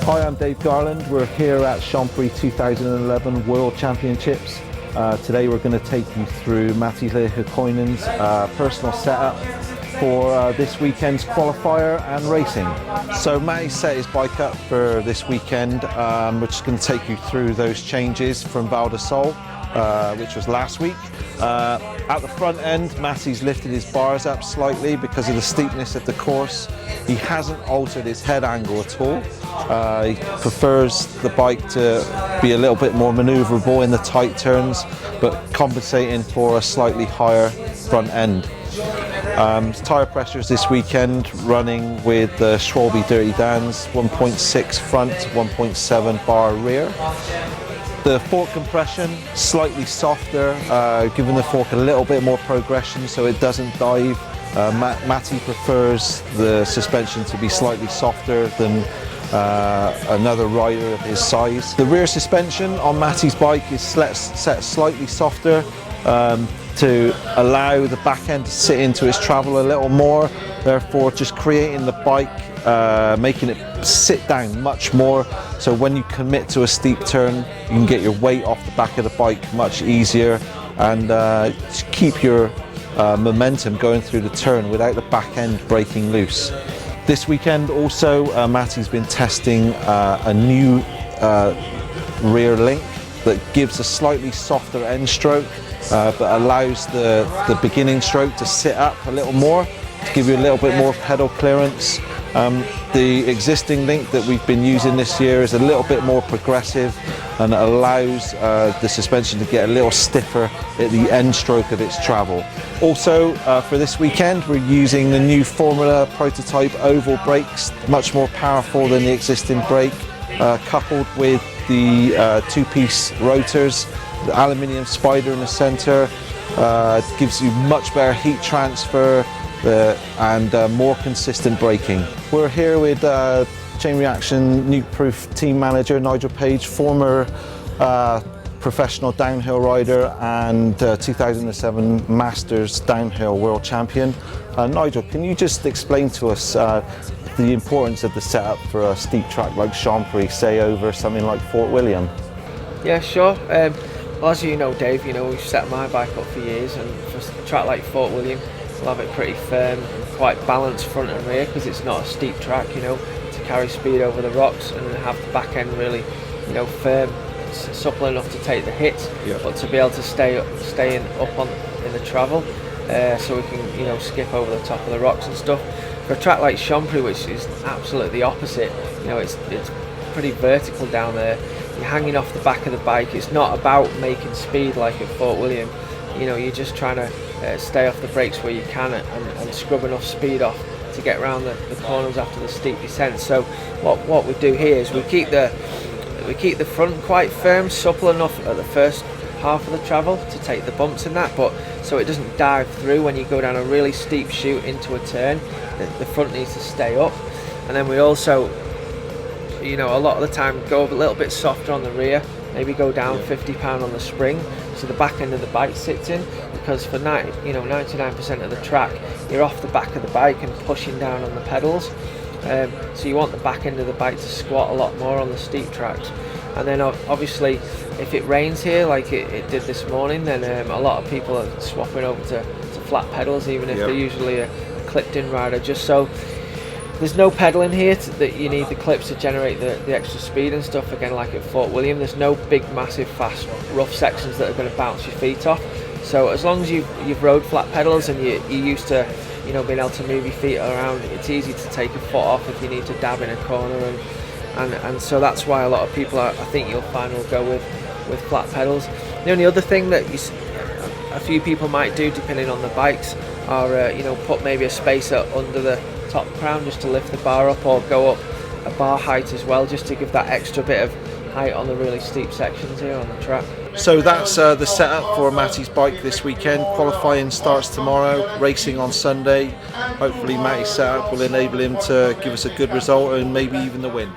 Hi, I'm Dave Garland. We're here at Champery 2011 World Championships. Today we're going to take you through Matti Lehtikoinen's personal setup for this weekend's qualifier and racing. So Matti set his bike up for this weekend. We're just going to take you through those changes from Val di Sole, which was last week. At the front end, Matti's lifted his bars up slightly because of the steepness of the course. He hasn't altered his head angle at all. He prefers the bike to be a little bit more manoeuvrable in the tight turns, but compensating for a slightly higher front end. Tyre pressures this weekend running with the Schwalbe Dirty Dans 1.6 front, 1.7 bar rear. The fork compression, slightly softer, giving the fork a little bit more progression so it doesn't dive. Matti prefers the suspension to be slightly softer than another rider of his size. The rear suspension on Matti's bike is set slightly softer to allow the back end to sit into its travel a little more, therefore just creating the bike, making it sit down much more, so when you commit to a steep turn you can get your weight off the back of the bike much easier and keep your momentum going through the turn without the back end breaking loose. This weekend also Matti's been testing a new rear link that gives a slightly softer end stroke but allows the beginning stroke to sit up a little more, to give you a little bit more pedal clearance. The existing link that we've been using this year is a little bit more progressive and allows the suspension to get a little stiffer at the end stroke of its travel. Also for this weekend we're using the new Formula prototype oval brakes, much more powerful than the existing brake, coupled with the two-piece rotors, the aluminium spider in the centre, gives you much better heat transfer and more consistent braking. We're here with Chain Reaction Nukeproof team manager Nigel Page, former professional downhill rider and 2007 Masters downhill world champion. Nigel, can you just explain to us the importance of the setup for a steep track like Champery, say over something like Fort William? Yeah, sure. Well, as you know, Dave, we've set my bike up for years, and for a track like Fort William, we'll have it pretty firm and quite balanced front and rear because it's not a steep track, to carry speed over the rocks, and have the back end really, firm, supple enough to take the hits, but to be able to stay up in the travel, so we can, skip over the top of the rocks and stuff. For a track like Champery, which is absolutely the opposite, it's pretty vertical down there. You're hanging off the back of the bike. It's not about making speed like at Fort William. You're just trying to stay off the brakes where you can and scrub enough speed off to get around the corners after the steep descent. So what we do here is we keep the front quite firm, supple enough at the first half of the travel to take the bumps in that, but so it doesn't dive through when you go down a really steep chute into a turn. The front needs to stay up, and then we also, a lot of the time go a little bit softer on the rear, maybe go down 50 pound on the spring, so the back end of the bike sits in, because for 99% of the track you're off the back of the bike and pushing down on the pedals, so you want the back end of the bike to squat a lot more on the steep tracks. And then obviously if it rains here like it did this morning, then a lot of people are swapping over to flat pedals, even if they're usually a clipped in rider, just so there's no pedaling here that you need the clips to generate the extra speed and stuff, again like at Fort William. There's no big massive fast rough sections that are going to bounce your feet off, so as long as you've rode flat pedals and you're used to being able to move your feet around, it's easy to take a foot off if you need to dab in a corner, and so that's why a lot of people I think you'll find will go with flat pedals. The only other thing that a few people might do depending on the bikes are put maybe a spacer under the top crown just to lift the bar up, or go up a bar height as well, just to give that extra bit of height on the really steep sections here on the track. So that's the setup for Matti's bike this weekend. Qualifying starts tomorrow, racing on Sunday. Hopefully Matti's setup will enable him to give us a good result and maybe even the win.